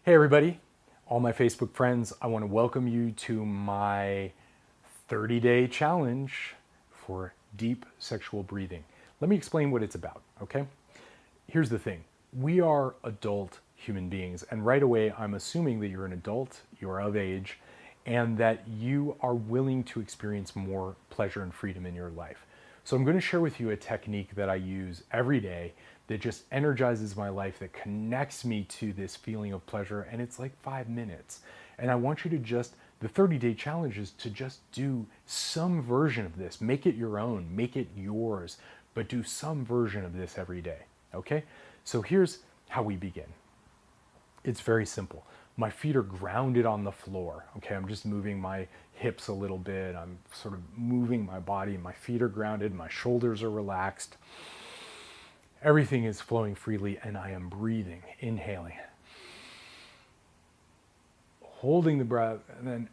Hey everybody, all my Facebook friends, I want to welcome you to my 30-day challenge for deep sexual breathing. Let me explain what it's about, okay? Here's the thing. We are adult human beings, and right away I'm assuming that you're an adult, you're of age, and that you are willing to experience more pleasure and freedom in your life. So I'm going to share with you a technique that I use every day that just energizes my life, that connects me to this feeling of pleasure, and it's like 5 minutes. And I want you to the 30-day challenge is to just do some version of this. Make it your own, make it yours, but do some version of this every day, okay? So here's how we begin. It's very simple. My feet are grounded on the floor, okay? I'm just moving my hips a little bit. I'm sort of moving my body. My feet are grounded. My shoulders are relaxed. Everything is flowing freely, and I am breathing, inhaling, holding the breath, and then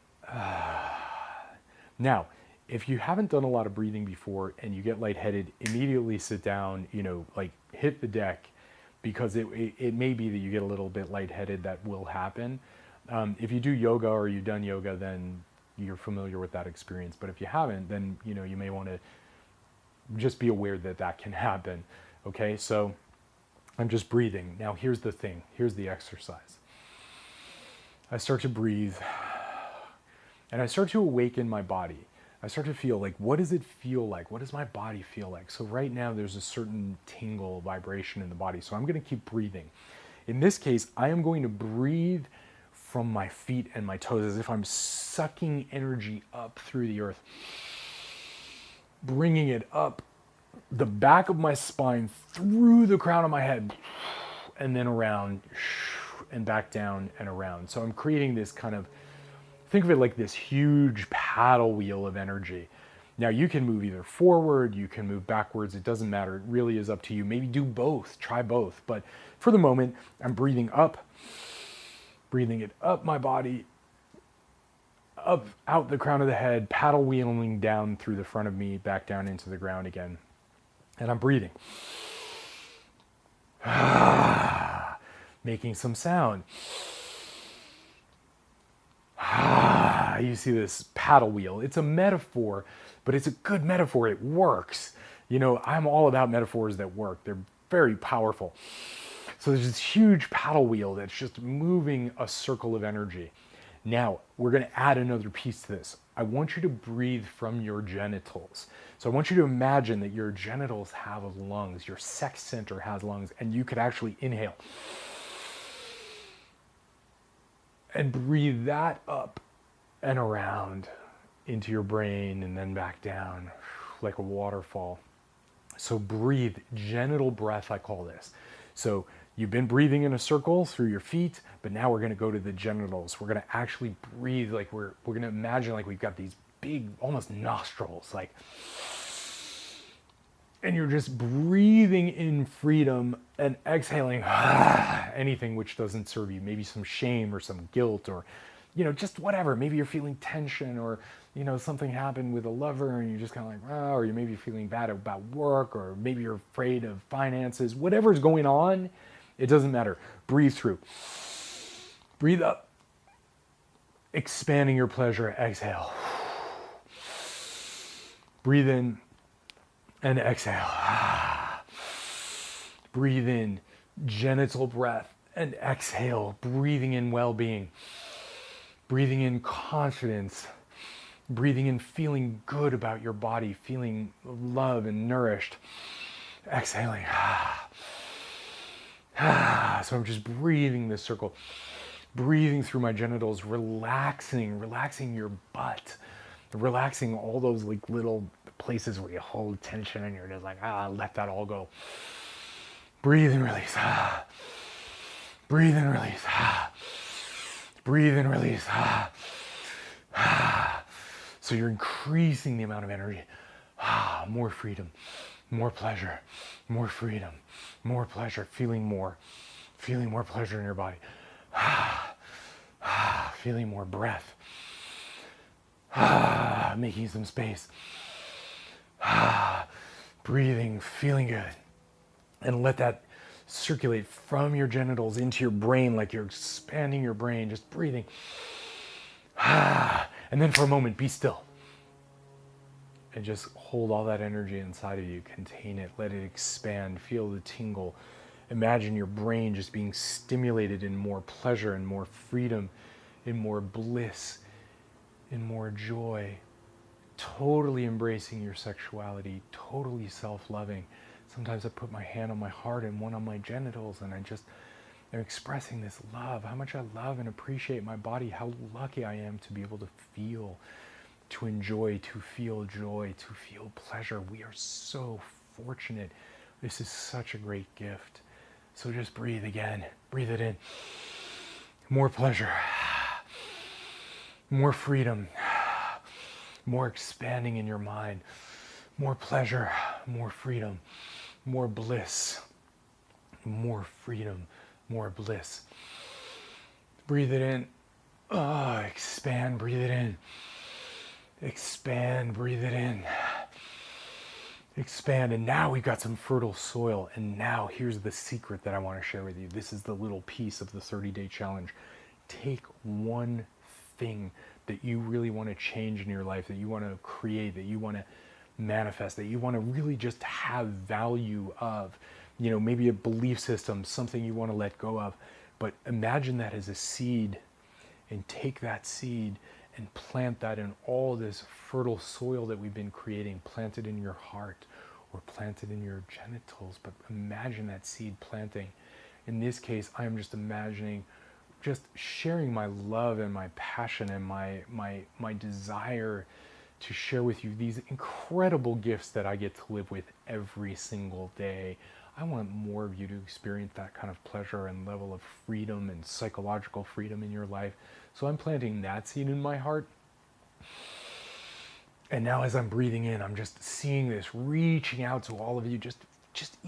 Now, if you haven't done a lot of breathing before and you get lightheaded, immediately sit down, like hit the deck, because it may be that you get a little bit lightheaded. That will happen. If you do yoga or you've done yoga, then you're familiar with that experience. But if you haven't, then you may want to just be aware that that can happen. Okay, so I'm just breathing. Now here's the thing. Here's the exercise. I start to breathe, and I start to awaken my body. I start to feel like, what does it feel like? What does my body feel like? So right now there's a certain tingle, vibration in the body. So I'm going to keep breathing. In this case, I am going to breathe from my feet and my toes as if I'm sucking energy up through the earth, bringing it up the back of my spine, through the crown of my head, and then around and back down and around. So I'm creating this kind of, think of it like this huge paddle wheel of energy. Now you can move either forward, you can move backwards, it doesn't matter. It really is up to you. Maybe do both, try both. But for the moment, I'm breathing up, breathing it up my body, up, out the crown of the head, paddle wheeling down through the front of me, back down into the ground again. And I'm breathing. Making some sound. You see this paddle wheel. It's a metaphor, but it's a good metaphor. It works. I'm all about metaphors that work. They're very powerful. So there's this huge paddle wheel that's just moving a circle of energy. Now, we're going to add another piece to this. I want you to breathe from your genitals. So I want you to imagine that your genitals have lungs, your sex center has lungs, and you could actually inhale and breathe that up and around into your brain and then back down like a waterfall. So breathe, genital breath, I call this. So you've been breathing in a circle through your feet, but now we're going to go to the genitals. We're going to actually breathe like we're going to imagine like we've got these big, almost nostrils, and you're just breathing in freedom and exhaling anything which doesn't serve you. Maybe some shame or some guilt or, just whatever. Maybe you're feeling tension or, something happened with a lover and you're just kind of like, oh, or you may be feeling bad about work, or maybe you're afraid of finances. Whatever's going on, it doesn't matter. Breathe through. Breathe up. Expanding your pleasure. Exhale. Breathe in and exhale. Breathe in genital breath and exhale. Breathing in well-being. Breathing in confidence. Breathing in feeling good about your body, feeling loved and nourished. Exhaling. So I'm just breathing this circle, breathing through my genitals, relaxing your butt, relaxing all those like little places where you hold tension and you're just like, let that all go. Breathe and release. Breathe and release. Breathe and release. So you're increasing the amount of energy. More freedom, more pleasure, more freedom, more pleasure, feeling more pleasure in your body. Feeling more breath. Making some space. Breathing, feeling good. And let that circulate from your genitals into your brain like you're expanding your brain, just breathing. And then for a moment, be still. And just hold all that energy inside of you. Contain it. Let it expand. Feel the tingle. Imagine your brain just being stimulated in more pleasure, in more freedom, in more bliss, in more joy. Totally embracing your sexuality. Totally self-loving. Sometimes I put my hand on my heart and one on my genitals, and I'm expressing this love. How much I love and appreciate my body. How lucky I am to be able to feel, to enjoy, to feel joy, to feel pleasure. We are so fortunate. This is such a great gift. So just breathe again. Breathe it in. More pleasure. More freedom. More expanding in your mind. More pleasure. More freedom. More bliss. More freedom. More bliss. Breathe it in. Expand. Breathe it in. Expand, breathe it in. Expand, and now we've got some fertile soil. And now here's the secret that I want to share with you. This is the little piece of the 30-day challenge. Take one thing that you really want to change in your life, that you want to create, that you want to manifest, that you want to really just have value of. You know, maybe a belief system, something you want to let go of. But imagine that as a seed, and take that seed and plant that in all this fertile soil that we've been creating. Plant it in your heart or plant it in your genitals, but imagine that seed planting. In this case, I'm just imagining just sharing my love and my passion and my desire to share with you these incredible gifts that I get to live with every single day. I want more of you to experience that kind of pleasure and level of freedom and psychological freedom in your life. So I'm planting that seed in my heart. And now as I'm breathing in, I'm just seeing this reaching out to all of you, just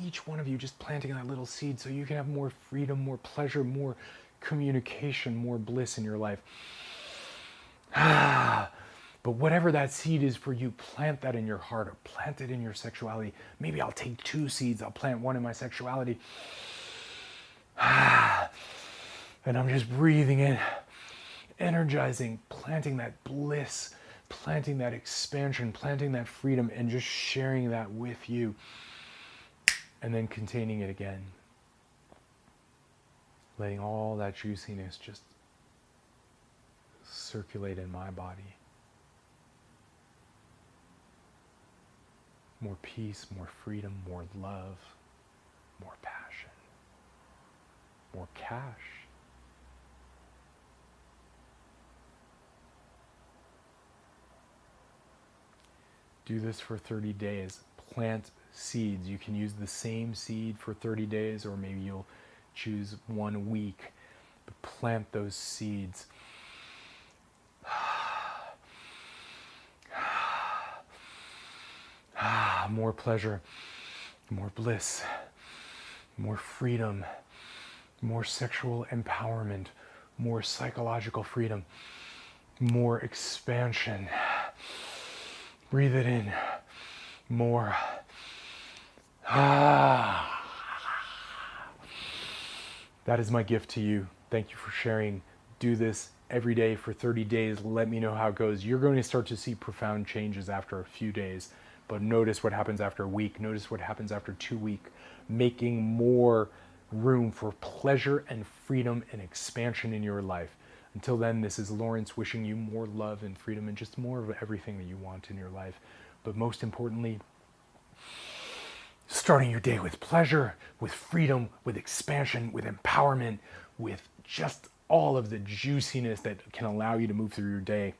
each one of you, just planting that little seed so you can have more freedom, more pleasure, more communication, more bliss in your life. But whatever that seed is for you, plant that in your heart or plant it in your sexuality. Maybe I'll take 2 seeds. I'll plant one in my sexuality. And I'm just breathing in, energizing, planting that bliss, planting that expansion, planting that freedom, and just sharing that with you. And then containing it again. Letting all that juiciness just circulate in my body. More peace, more freedom, more love, more passion, more cash. Do this for 30 days. Plant seeds. You can use the same seed for 30 days, or maybe you'll choose 1 week. But plant those seeds. More pleasure, more bliss, more freedom, more sexual empowerment, more psychological freedom, more expansion. Breathe it in. More. That is my gift to you. Thank you for sharing. Do this every day for 30 days. Let me know how it goes. You're going to start to see profound changes after a few days. But notice what happens after a week. Notice what happens after 2 weeks. Making more room for pleasure and freedom and expansion in your life. Until then, this is Lawrence wishing you more love and freedom and just more of everything that you want in your life. But most importantly, starting your day with pleasure, with freedom, with expansion, with empowerment, with just all of the juiciness that can allow you to move through your day,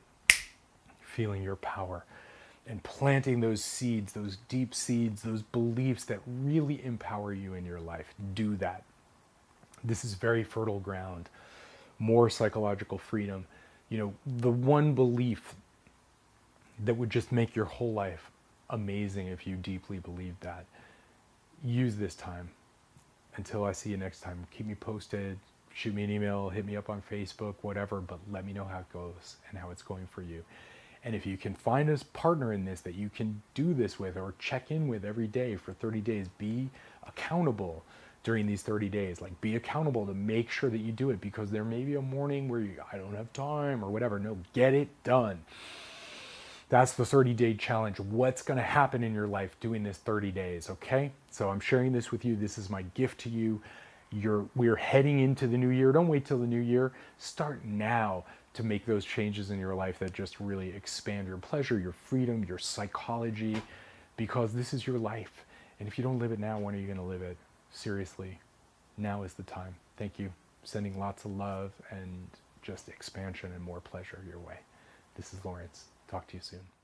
feeling your power. And planting those seeds, those deep seeds, those beliefs that really empower you in your life. Do that. This is very fertile ground. More psychological freedom. You know, the one belief that would just make your whole life amazing if you deeply believed that. Use this time. Until I see you next time. Keep me posted. Shoot me an email. Hit me up on Facebook. Whatever. But let me know how it goes and how it's going for you. And if you can find a partner in this that you can do this with or check in with every day for 30 days, be accountable during these 30 days. Like, be accountable to make sure that you do it, because there may be a morning where I don't have time or whatever. No, get it done. That's the 30-day challenge. What's going to happen in your life doing this 30 days, okay? So I'm sharing this with you. This is my gift to you. We're heading into the new year. Don't wait till the new year. Start now to make those changes in your life that just really expand your pleasure, your freedom, your psychology, because this is your life. And if you don't live it now, when are you going to live it? Seriously, now is the time. Thank you. Sending lots of love and just expansion and more pleasure your way. This is Lawrence. Talk to you soon.